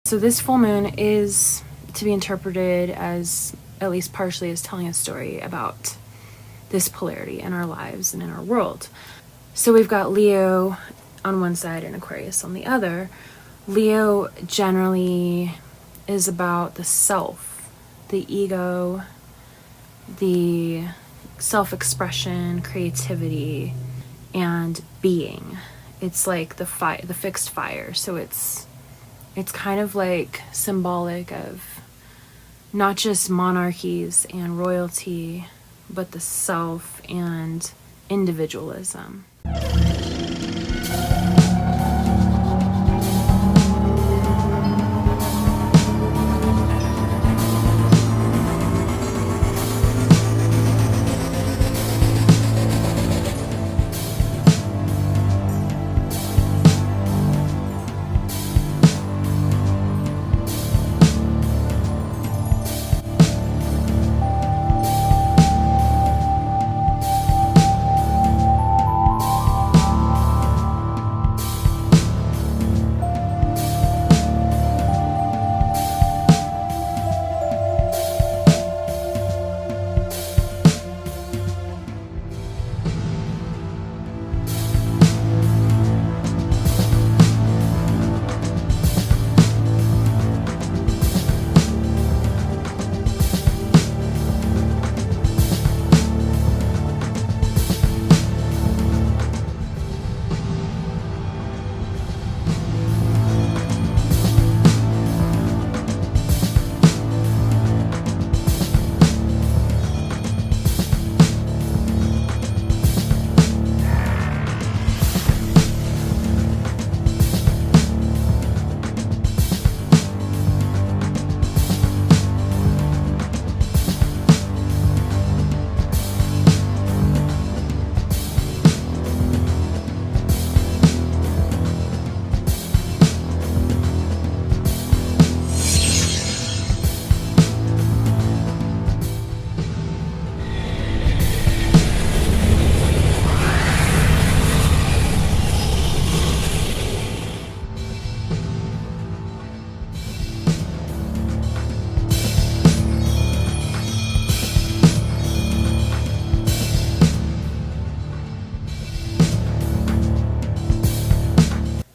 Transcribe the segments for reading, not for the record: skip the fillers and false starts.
So this full moon is to be interpreted as, at least partially, as telling a story about this polarity in our lives and in our world. So we've got Leo on one side and Aquarius on the other. Leo generally is about the self, the ego, the self-expression, creativity, and being. It's like the fixed fire. So it's kind of like symbolic of not just monarchies and royalty, but the self and individualism.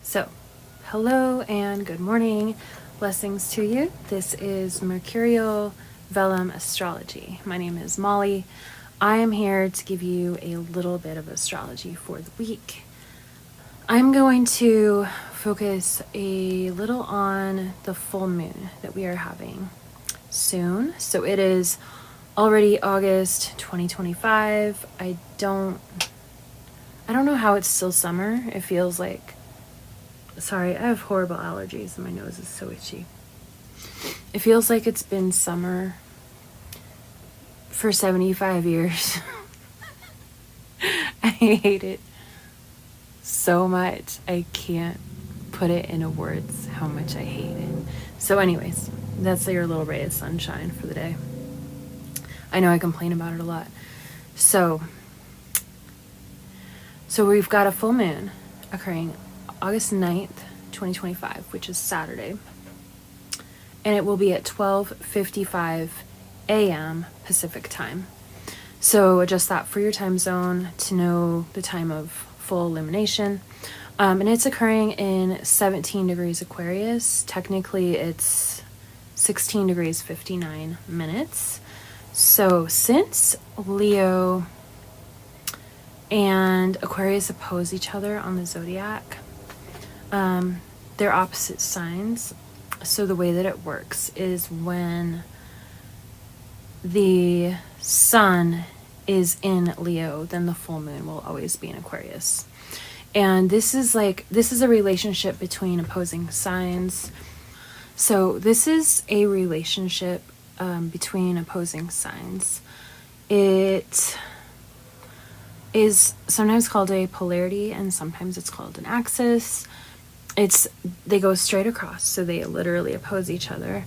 So, hello and good morning. Blessings to you. This is Mercurial Vellum Astrology. My name is Molly. I am here to give you a little bit of astrology for the week. I'm going to focus a little on the full moon that we are having soon. So it is already August 2025. I don't know how it's still summer. It feels like, sorry, I have horrible allergies and my nose is so itchy. It feels like it's been summer for 75 years. I hate it so much. I can't put it into words how much I hate it. So anyways, that's your little ray of sunshine for the day. I know I complain about it a lot. So we've got a full moon occurring August 9th, 2025, which is Saturday. And it will be at 12:55 a.m. Pacific time. So adjust that for your time zone to know the time of full illumination. And it's occurring in 17 degrees Aquarius. Technically, it's 16 degrees 59 minutes. So since Leo and Aquarius oppose each other on the zodiac, they're opposite signs. So the way that it works is when the sun is in Leo, then the full moon will always be in Aquarius. And this is a relationship between opposing signs. So this is a relationship between opposing signs. It is sometimes called a polarity and sometimes it's called an axis. They go straight across, so they literally oppose each other.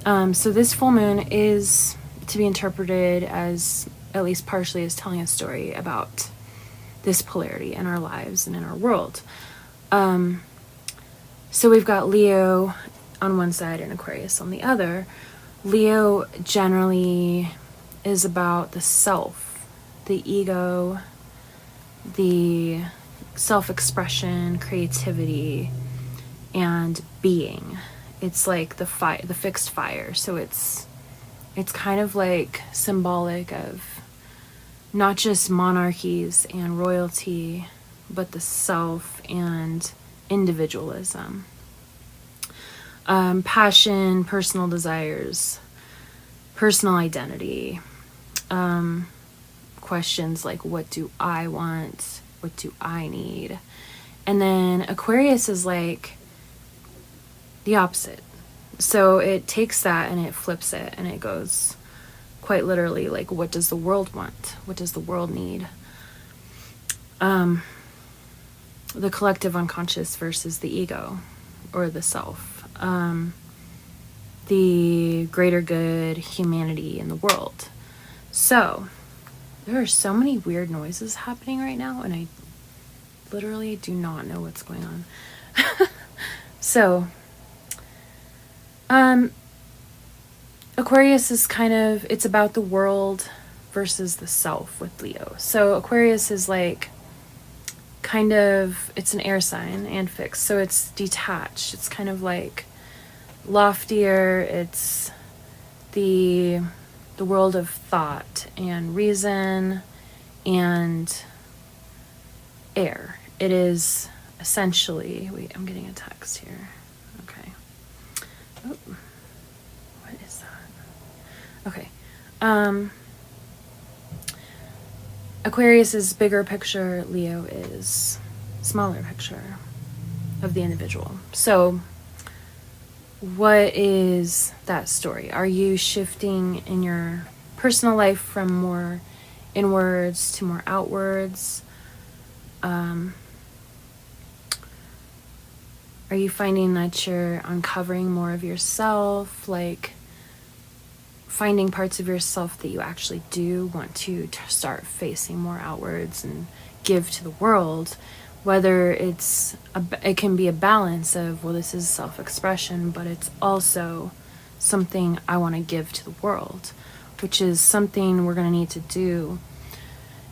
So this full moon is to be interpreted as, at least partially, as telling a story about this polarity in our lives and in our world. So we've got Leo on one side and Aquarius on the other. Leo generally is about the self, the ego, the self-expression, creativity, and being. It's like the fixed fire. So it's kind of like symbolic of not just monarchies and royalty, but the self and individualism. Passion, personal desires, personal identity, questions like, what do I want? What do I need? And then Aquarius is like the opposite. So it takes that and it flips it, and it goes quite literally like, what does the world want? What does the world need? The collective unconscious versus the ego or the self. The greater good, humanity in the world. So there are so many weird noises happening right now, and I literally do not know what's going on. So, Aquarius is kind of, it's about the world versus the self with Leo. So Aquarius is like kind of, it's an air sign and fixed. So it's detached. It's kind of like loftier. It's the world of thought and reason and air. It is essentially, wait, I'm getting a text here. Okay. Oh, what is that? Okay. Aquarius is bigger picture. Leo is smaller picture of the individual. So what is that story? Are you shifting in your personal life from more inwards to more outwards? Are you finding that you're uncovering more of yourself, like finding parts of yourself that you actually do want to start facing more outwards and give to the world? Whether it can be a balance of, well, this is self-expression, but it's also something I want to give to the world, which is something we're going to need to do.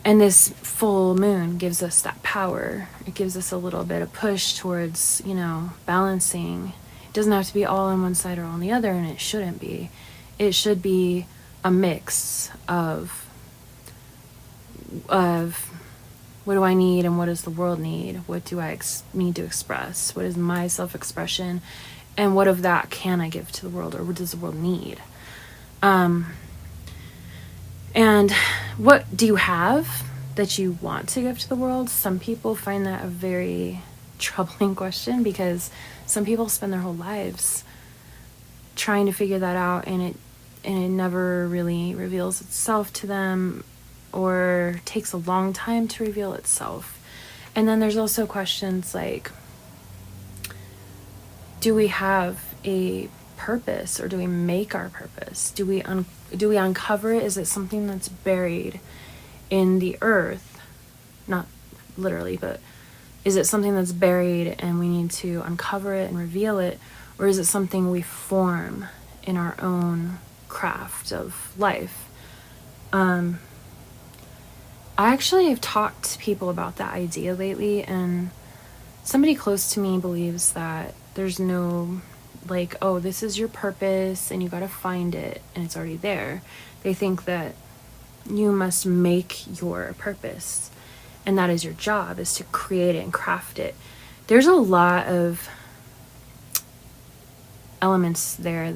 And this full moon gives us that power. It gives us a little bit of push towards, balancing. It doesn't have to be all on one side or on the other, and it shouldn't be. It should be a mix of what do I need and what does the world need? What do I need to express? What is my self-expression? And what of that can I give to the world, or what does the world need? And what do you have that you want to give to the world? Some people find that a very troubling question, because some people spend their whole lives trying to figure that out, and it never really reveals itself to them, or takes a long time to reveal itself. And then there's also questions like, do we have a purpose, or do we make our purpose? Do we uncover it? Is it something that's buried in the earth? Not literally, but is it something that's buried and we need to uncover it and reveal it? Or is it something we form in our own craft of life? I actually have talked to people about that idea lately, and somebody close to me believes that there's no, like, oh, this is your purpose and you got to find it and it's already there. They think that you must make your purpose, and that is your job, is to create it and craft it. There's a lot of elements there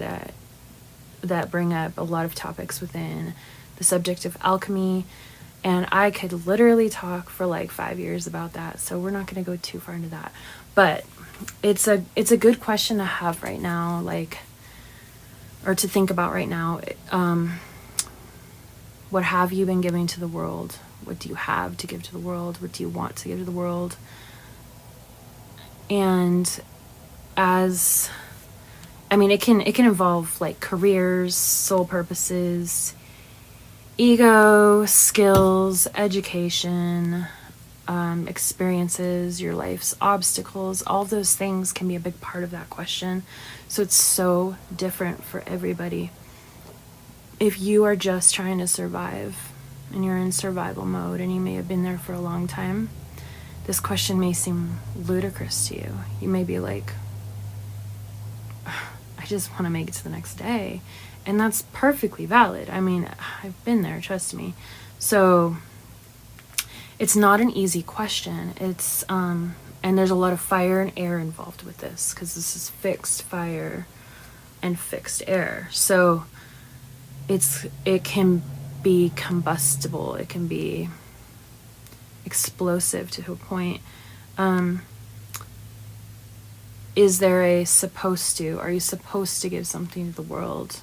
that bring up a lot of topics within the subject of alchemy, and I could literally talk for like 5 years about that, so we're not going to go too far into that. But it's a good question to have right now, like, or to think about right now. What have you been giving to the world? What do you have to give to the world? What do you want to give to the world? And it can involve like careers, soul purposes, ego, skills, education, experiences, your life's obstacles, all those things can be a big part of that question. So it's so different for everybody. If you are just trying to survive and you're in survival mode and you may have been there for a long time, this question may seem ludicrous to you. You may be like, I just want to make it to the next day. And that's perfectly valid. I mean, I've been there, trust me. So it's not an easy question. It's and there's a lot of fire and air involved with this, because this is fixed fire and fixed air. So it can be combustible. It can be explosive to a point. Is there a supposed to? Are you supposed to give something to the world?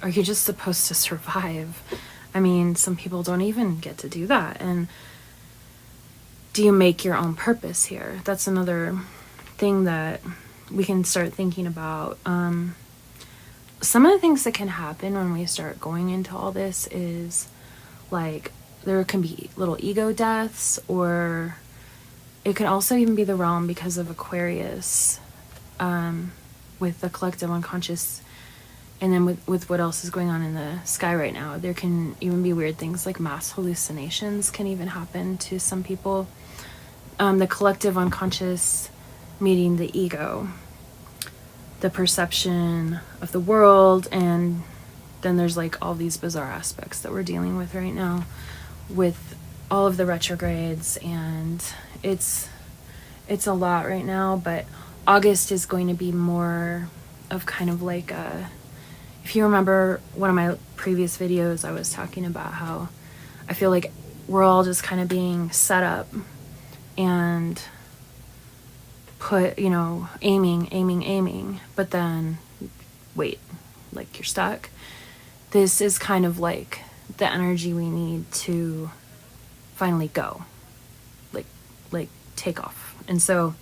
Are you just supposed to survive? I mean, some people don't even get to do that. And do you make your own purpose here? That's another thing that we can start thinking about. Some of the things that can happen when we start going into all this is, like, there can be little ego deaths, or it can also even be the realm because of Aquarius, with the collective unconscious. And then with what else is going on in the sky right now, there can even be weird things like mass hallucinations can even happen to some people. The collective unconscious meeting the ego, the perception of the world, and then there's like all these bizarre aspects that we're dealing with right now with all of the retrogrades, and it's a lot right now. But August is going to be more of kind of like a, if you remember one of my previous videos, I was talking about how I feel like we're all just kind of being set up and put, aiming, but then wait, like you're stuck. This is kind of like the energy we need to finally go, like take off. And so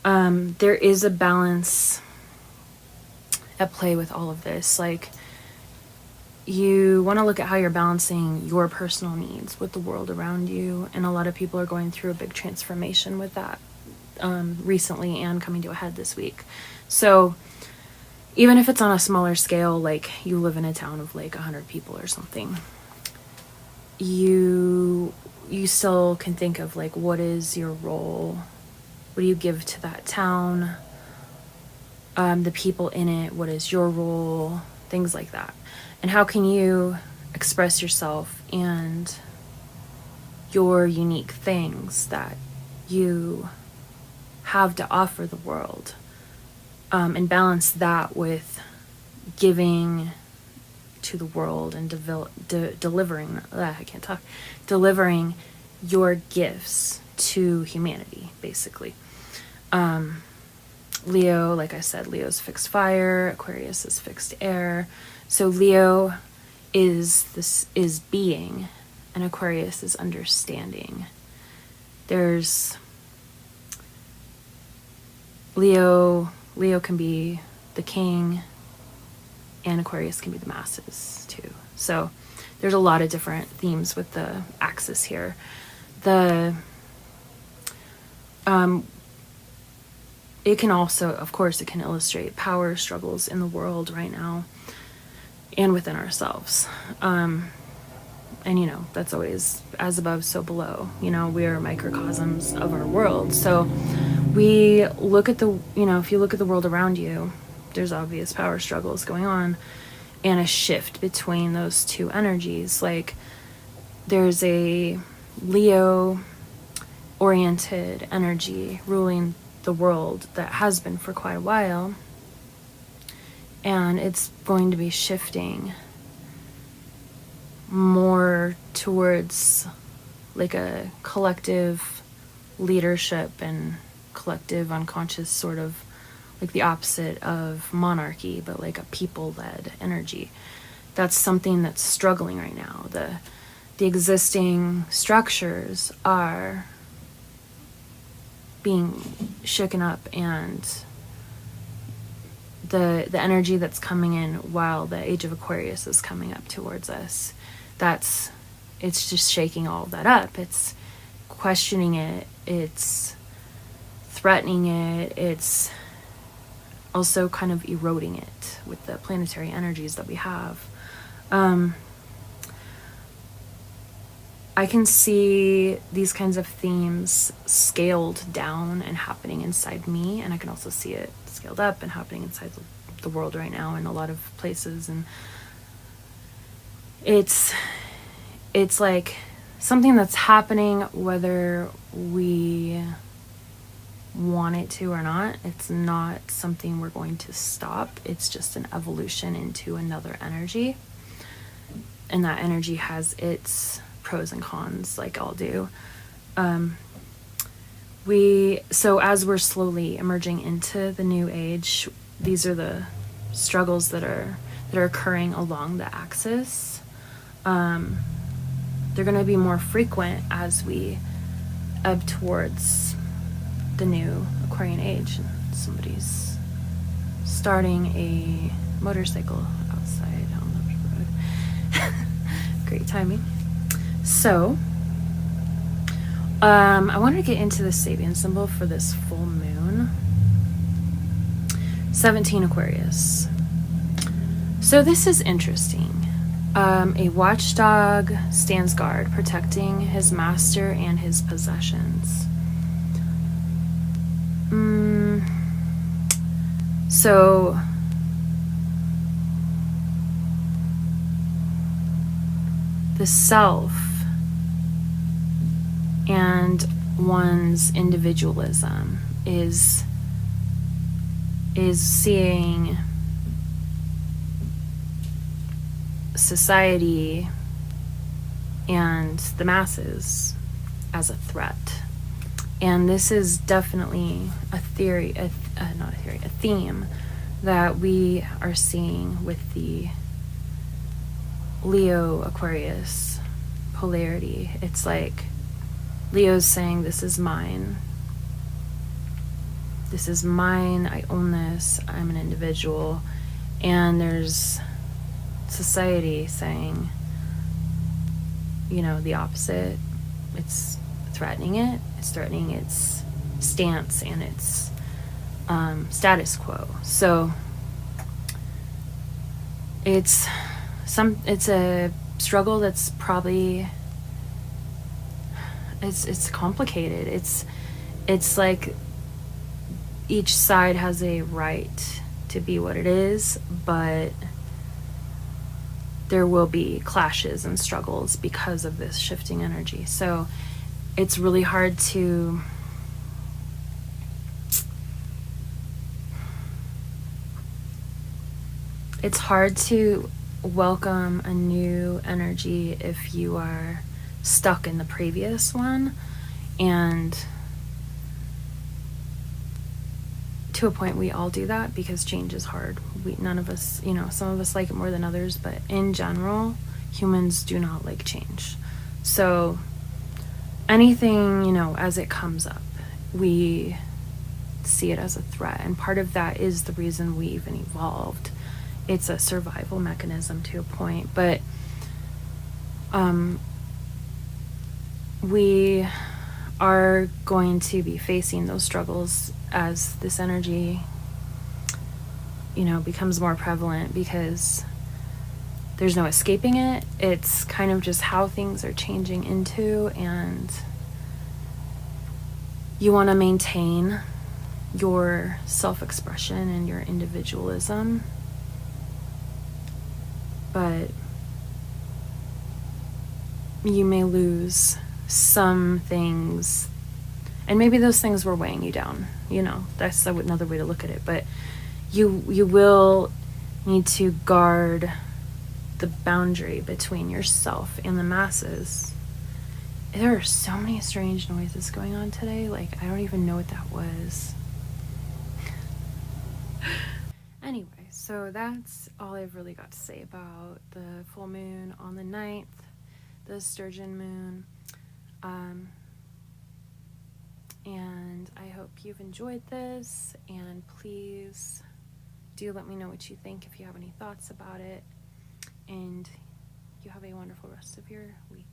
there is a balance at play with all of this. Like, you want to look at how you're balancing your personal needs with the world around you, and a lot of people are going through a big transformation with that recently and coming to a head this week. So even if it's on a smaller scale, like you live in a town of like 100 people or something, you still can think of like, what is your role? What do you give to that town? The people in it, what is your role? Things like that. And how can you express yourself and your unique things that you have to offer the world, and balance that with giving to the world and delivering your gifts to humanity, basically. Leo, like I said, Leo's fixed fire, Aquarius is fixed air. So Leo is being, and Aquarius is understanding. There's Leo can be the king, and Aquarius can be the masses too. So there's a lot of different themes with the axis here. It can also, of course, it can illustrate power struggles in the world right now and within ourselves. And, that's always as above, so below. We are microcosms of our world. So we look at if you look at the world around you, there's obvious power struggles going on and a shift between those two energies. Like, there's a Leo-oriented energy ruling the world that has been for quite a while, and it's going to be shifting more towards like a collective leadership and collective unconscious, sort of like the opposite of monarchy, but like a people-led energy. That's something that's struggling right now. The existing structures are being shooken up, and the energy that's coming in while the age of Aquarius is coming up towards us, it's just shaking all of that up. It's questioning it, it's threatening it, it's also kind of eroding it with the planetary energies that we have. I can see these kinds of themes scaled down and happening inside me, and I can also see it scaled up and happening inside the world right now in a lot of places. And it's like something that's happening whether we want it to or not. It's not something we're going to stop. It's just an evolution into another energy, and that energy has its pros and cons, like all do. So as we're slowly emerging into the new age, these are the struggles that are occurring along the axis. They're going to be more frequent as we ebb towards the new Aquarian age. And somebody's starting a motorcycle outside on the road. Great timing. So, I wanted to get into the Sabian symbol for this full moon. 17 Aquarius. So this is interesting. A watchdog stands guard, protecting his master and his possessions. So the self and one's individualism is seeing society and the masses as a threat. And this is definitely a theme that we are seeing with the Leo Aquarius polarity. It's like Leo's saying, this is mine. This is mine. I own this. I'm an individual. And there's society saying, the opposite. It's threatening it. It's threatening its stance and its status quo. So it's a struggle that's probably it's complicated. It's like each side has a right to be what it is, but there will be clashes and struggles because of this shifting energy. So it's really hard to welcome a new energy if you are stuck in the previous one. And to a point, we all do that because change is hard. None of us, some of us like it more than others, but in general, humans do not like change. So anything, as it comes up, we see it as a threat. And part of that is the reason we even evolved. It's a survival mechanism to a point, but we are going to be facing those struggles as this energy, becomes more prevalent, because there's no escaping it. It's kind of just how things are changing into, and you want to maintain your self-expression and your individualism, but you may lose some things, and maybe those things were weighing you down. That's another way to look at it. But you will need to guard the boundary between yourself and the masses. There are so many strange noises going on today. Like, I don't even know what that was. Anyway, so that's all I've really got to say about the full moon on the 9th, the Sturgeon moon. And I hope you've enjoyed this, and please do let me know what you think if you have any thoughts about it, and you have a wonderful rest of your week.